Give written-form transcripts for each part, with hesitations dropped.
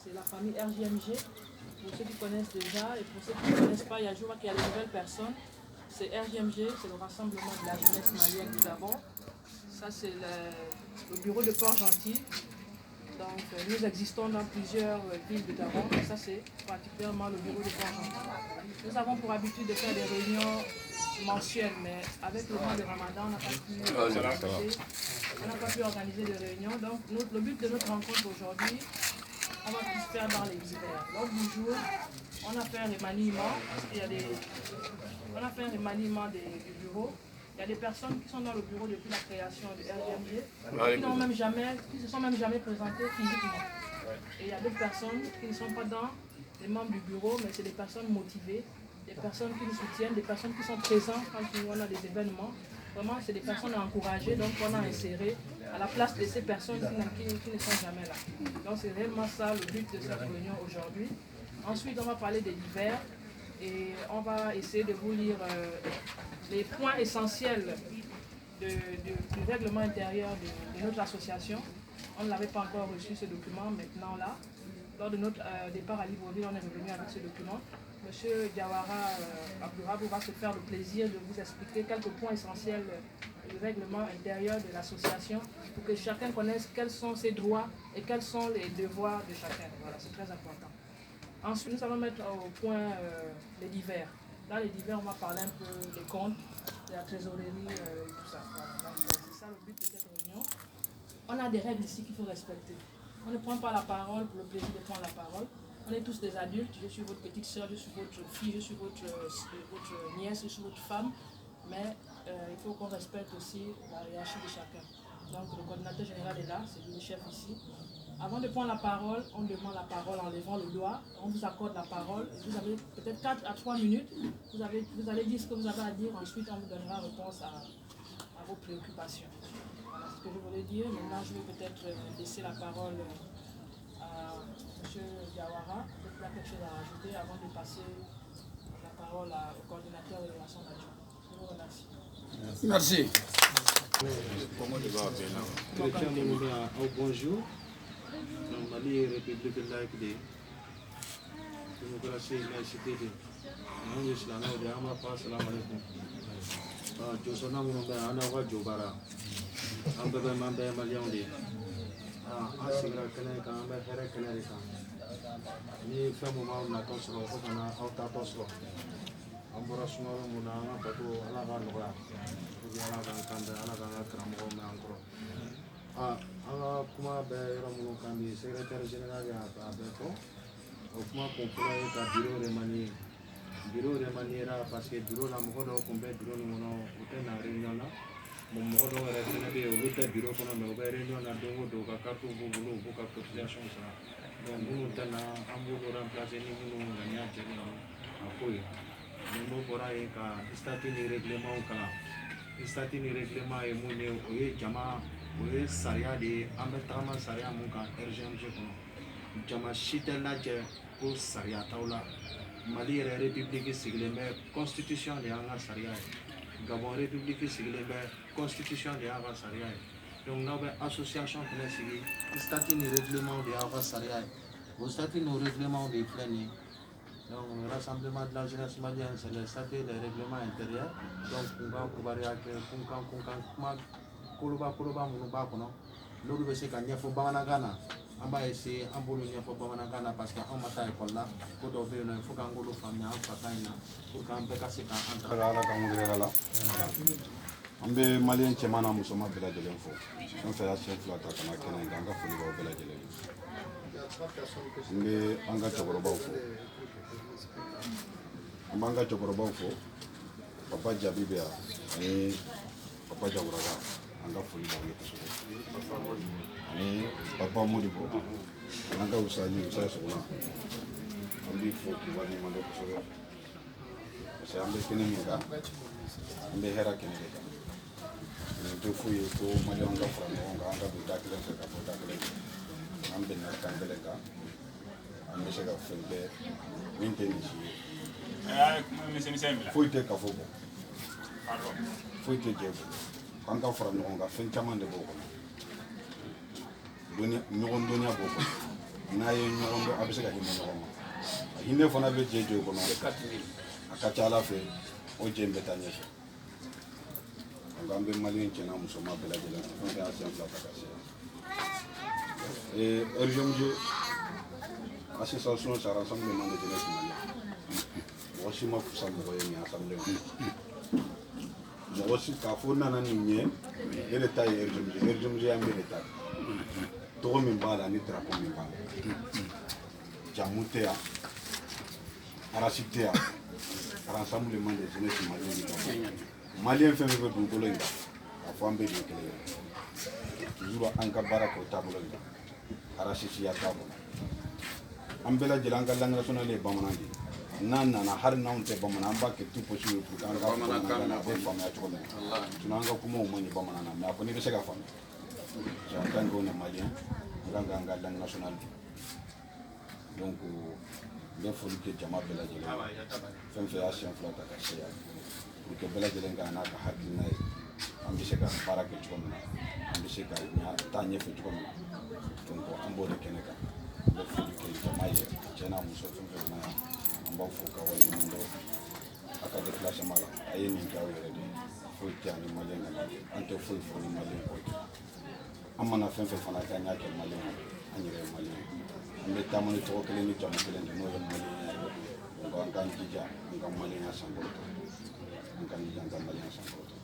c'est la famille RJMG. Pour ceux qui connaissent déjà et pour ceux qui ne connaissent pas, je vois qu'il y a de nouvelles personnes. C'est RJMG, c'est le rassemblement de la jeunesse malienne du Gabon. Ça, c'est le bureau de Port-Gentil. Donc, nous existons dans plusieurs villes de Gabon. Et ça, c'est particulièrement le bureau de Port-Gentil. Nous avons pour habitude de faire des réunions mensuelles, mais avec le mois de Ramadan, on n'a pas pu organiser de réunions. Donc, le but de notre rencontre aujourd'hui, on va plus faire dans les hivers. L'autre du jour, on a fait un remaniement, parce qu'il y a on a fait un remaniement du bureau. Il y a des personnes qui sont dans le bureau depuis la création du RJMG, qui ne se sont même jamais présentées physiquement. Et il y a d'autres personnes qui ne sont pas dans les membres du bureau, mais c'est des personnes motivées, des personnes qui nous soutiennent, des personnes qui sont présentes quand on a des événements. Vraiment, c'est des personnes à encourager, donc on a inséré à la place de ces personnes qui ne sont jamais là. Donc c'est réellement ça le but de cette réunion aujourd'hui. Ensuite, on va parler des divers et on va essayer de vous lire les points essentiels du règlement intérieur de notre association. On ne l'avait pas encore reçu ce document, maintenant là. Lors de notre départ à Libreville, on est revenu avec ce document. Monsieur Diawara Abdourabou va se faire le plaisir de vous expliquer quelques points essentiels du règlement intérieur de l'association pour que chacun connaisse quels sont ses droits et quels sont les devoirs de chacun. Voilà, c'est très important. Ensuite, nous allons mettre au point les divers. Dans les divers, on va parler un peu des comptes, de la trésorerie et tout ça. Voilà. Donc, c'est ça le but de cette réunion. On a des règles ici qu'il faut respecter. On ne prend pas la parole pour le plaisir de prendre la parole. On est tous des adultes. Je suis votre petite soeur, je suis votre fille, je suis votre nièce, je suis votre femme. Mais il faut qu'on respecte aussi la hiérarchie de chacun. Donc le coordinateur général est là, c'est lui le chef ici. Avant de prendre la parole, on demande la parole en levant le doigt. On vous accorde la parole. Vous avez peut-être 4 à 3 minutes. Vous allez dire ce que vous avez à dire. Ensuite, on vous donnera réponse à vos préoccupations. Voilà ce que je voulais dire. Maintenant, je vais peut-être laisser la parole à M. Diawara. Peut-être qu'il y a quelque chose à rajouter avant de passer la parole au coordinateur de l'élection d'adjoint. Je vous remercie. Merci. Bonjour. Mali République laïque de démocratie laïcité de non islam de ama pas salam alaikum josona mun be ana wa jobara ambe be mambe malion de asigra kene ka ambe here kene de ka ni famo ma na to so ko kana auta to so ambora sumaro mun na batu ala ga no ga ala ga kande ala ga kramo me ankoro anga kuma be yɔrɔ minnu kan bi secrétaire général y'a bɛɛ fɔ o kuma kun fɔlɔ ye ka bureau remaniera parce que bureau la mɔgɔ dɔw kun bɛ bureau nin kɔnɔ u tɛ na réunion na mɔgɔ dɔw yɛrɛ fɛnɛ bɛ yen olu tɛ bureau kɔnɔ mais u bɛ réunion na don o don u ka carte b'u bolo u b'u ka cotisation sara donc minnu tɛ na an b'olu remplacer ni minnu ŋaniya cɛlen don a ko ye mais n'o bɔra yen ka statut ni règlement kalan statut ni règlement ye mun ye o ye jama o ye sariya de ye an bɛ tagama sariya mun kan RGMG kɔnɔ jama si tɛ lajɛ ko sariya t'aw la Mali yɛrɛ république sigilen bɛ constitution de y'an ka sariya ye Gabon république sigilen bɛ constitution de y'an ka sariya ye donc n'aw bɛ association fɛnɛ sigi statut ni règlement de y'aw ka sariya ye o statut ni règlement de filɛ nin ye donc rassemblement de la jeunesse malienne c'est le statut et le règlement intérieur donc kun ka kubariya kɛ kunkan kuma koloba minnu b'a kɔnɔ n'olu bɛ se ka ɲɛfɔ bamanankan na an b'a essayer an b'olu ɲɛfɔ bamanankan na parce que anw ma taa école la ko dɔw bɛ yen nɔ il faut k'an k'olu faamuya an fata in na pour que an bɛɛ ka se k'an ta. Ala k'an wuli la an bɛ maliyɛn cɛman n'a musoman bɛɛ lajɛlen fo fɛn fɛn y'a siɲɛ fila ta ka na kɛnɛ in kan an ka foli b'aw bɛɛ lajɛlen an bɛ an ka cɛkɔrɔbaw fo an b'an ka cɛkɔrɔbaw fo papa Jabi bɛ yan ani papa Jawuraga an ka foli b'aw ye kosɛbɛ ani papa Modibo an ka Usaya Sogona an b'i fo k'i waleɲuman dɔn kosɛbɛ parce que an bɛ kɛnɛ min kan an bɛ hɛrɛ kɛnɛ de kan nin tɛ foyi ye ko maliyɛnw ka fara ɲɔgɔn kan an ka don da kelen fɛ ka bɔ da kelen fɛ an bɛnna kan kelen kan an bɛ se ka fɛn kɛ min tɛ nin si ye foyi tɛ kafo bɔ foyi tɛ jɛ bɔ an ka fara ɲɔgɔn kan fɛn caman de b'o kɔnɔ ɲɔgɔn dɔnniya b'o kɔnɔ n'a ye ɲɔgɔn dɔn a bɛ se ka hinɛ ɲɔgɔn ma hinɛ fana bɛ jɛ jɔ kɔnɔ a ka ca Ala fɛ o jɛ in bɛ taa ɲɛfɛ donc an bɛ Maliyɛn cɛ n'a musoman bɛɛ lajɛlen fo fɛn fɛn y'a siɲɛ 2 ta ka se RGMG association c'est rassemblement de jeunesse malienne mɔgɔ si ma fusa mɔgɔ ye nin assemblée mɔgɔ si k'a fɔ nana nin ye ne de ta ye RGMG y'an bɛɛ de ta tɔgɔ min b'a la ni drapeau min b'a la jamu tɛ yan arasi tɛ yan rassemblement de jeunesse malienne maliyɛn fɛn fɛn bɛ dugukolo in kan k'a fɔ an bɛɛ de ye kelen ye toujours an ka baara kɛ o taabolo in kan arasi siya t'a kɔnɔ an bɛɛ lajɛlen an ka langue nationale ye bamanan de ye n'an nana hali n'anw tɛ bamanan an b'a kɛ tout possible pour que an ka bamanankan na a bɛ faamuya cogo min na sinon an ka kumaw man ɲi bamanan na mais a kɔni bɛ se ka faamuya en tant qu'on est malien an kan k'an ka langue nationale donc n bɛ foli kɛ jama bɛɛ lajɛlen fɛn fɛn y'a siɲɛ 2 ta ka se yan pour que bɛɛ lajɛlen ka n'a ka hakilina ye an bɛ se ka baara kɛ cogo min na an bɛ se ka taa ɲɛfɛ cogo min na donc an b'o de kɛnɛ kan n bɛ foli kɛ jama ye cɛ n'a muso fɛn fɛn bɛ na yan an b'aw fo ka waleɲuman dɔn a ka déplacement la a ye nin kɛ aw yɛrɛ de ye foyi tɛ ani maliyɛn ka lajɛ an tɛ foyi fɔ ni maliyɛn kɔ tɛ an mana fɛn fɛn fana kɛ an y'a kɛ maliyɛn ye an yɛrɛ ye maliyɛn ye an bɛ taama ni tɔgɔ kelen ni jamu kelen de n'o ye maliyɛn ye donc an k'an jija an ka maliyɛnya sankɔrɔta an k'an jija an ka maliyɛnya sankɔrɔta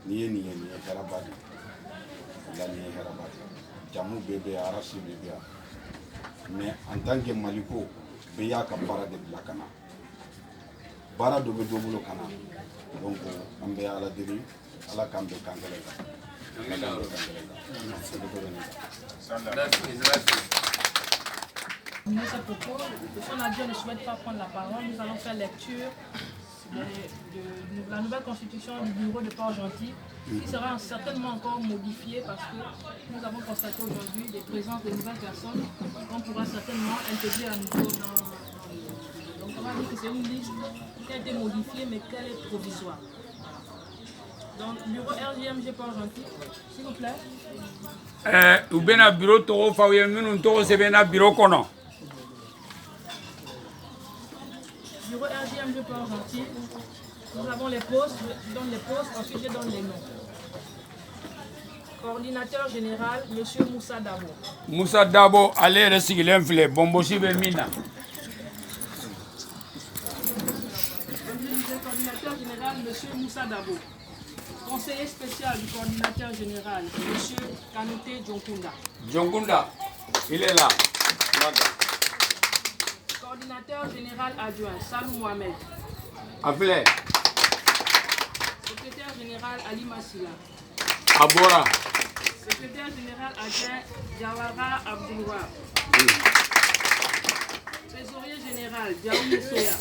n'i ye nin ye nin ye hɛrɛba de ye wala nin ye hɛrɛba de ye jamu bɛɛ bɛ yan arasi bɛɛ bɛ yan mais en tant que maliko bɛɛ y'a ka baara de bila ka na baara dɔ bɛ dɔ bolo ka na donc an bɛ Ala deli Ala k'an bɛɛ kan kɛlɛ kan Ala k'an bɛɛ kan kɛlɛ kan Nous, à propos, le son adjoint ne souhaite pas prendre la parole. Nous allons faire lecture de la nouvelle constitution du bureau de Port-Gentil, qui sera certainement encore modifiée parce que nous avons constaté aujourd'hui des présences de nouvelles personnes qu'on pourra certainement intégrer à nouveau dans le... Donc on va dire que c'est une liste qui a été modifiée mais qu'elle est provisoire. Donc bureau RGMG Port-Gentil, s'il vous plaît. U bɛna bureau tɔgɔ f'aw ye minnu tɔgɔ sɛbɛnna bureau kɔnɔ. Bureau RGMG Port-Gentil, nous avons les postes, je donne les postes, ensuite je donne les noms. Coordinateur général, M. Moussa Dabo. Moussa Dabo, ale yɛrɛ sigilen filɛ bɔnbɔsi bɛ min na. Coordinateur général, M. Moussa Dabo. Conseiller spécial du coordinateur général, M. Kanouté Djonkunda. Djonkunda, il est là. Coordinateur général adjoint, Salou Mohamed. Appelez. Secrétaire général, Ali Massila. Abora. Secrétaire général adjoint, Jawara Abdouloua. Trésorier général, Diaou Moussoya.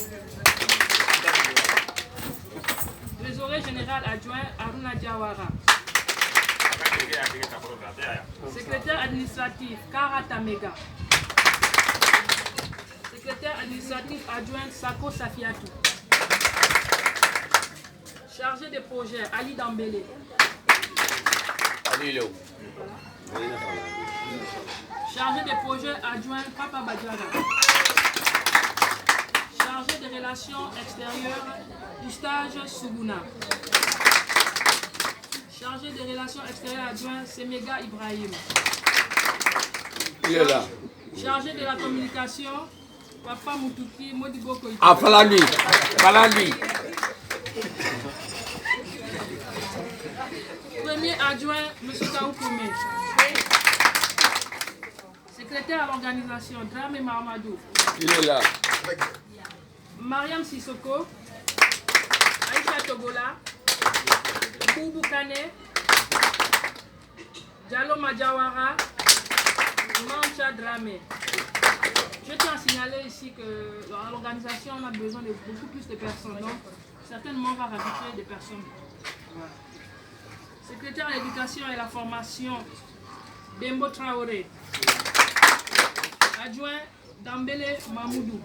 Trésorier général adjoint, Aruna Diawara. Secrétaire administratif, Kara Tamega. Secrétaire administratif adjoint, Sako Safiatou. Chargé de projet, Ali Dambélé. Chargé de projet adjoint, Papa Badjara. Chargé de relations extérieures, Ustage Sougouna. Chargé de relations extérieures adjoint, Semega Ibrahim. Il est là. Chargé de la communication, Papa Moutouki Modibo Koïta. Ah, fala lui. Premier adjoint, M. Kaou Koumé. Secrétaire à l'organisation, Dramé Mahamadou. Il est là. Mariam Sissoko. Aïcha Togola. Boubou Kane. Diallo Madjawara. Mancha Dramé. Je tiens à signaler ici que dans l'organisation, on a besoin de beaucoup plus de personnes. Donc, certainement, on va rajouter des personnes. Voilà. Secrétaire à l'éducation et la formation, Bembo Traoré. Adjoint, Dambélé Mamoudou.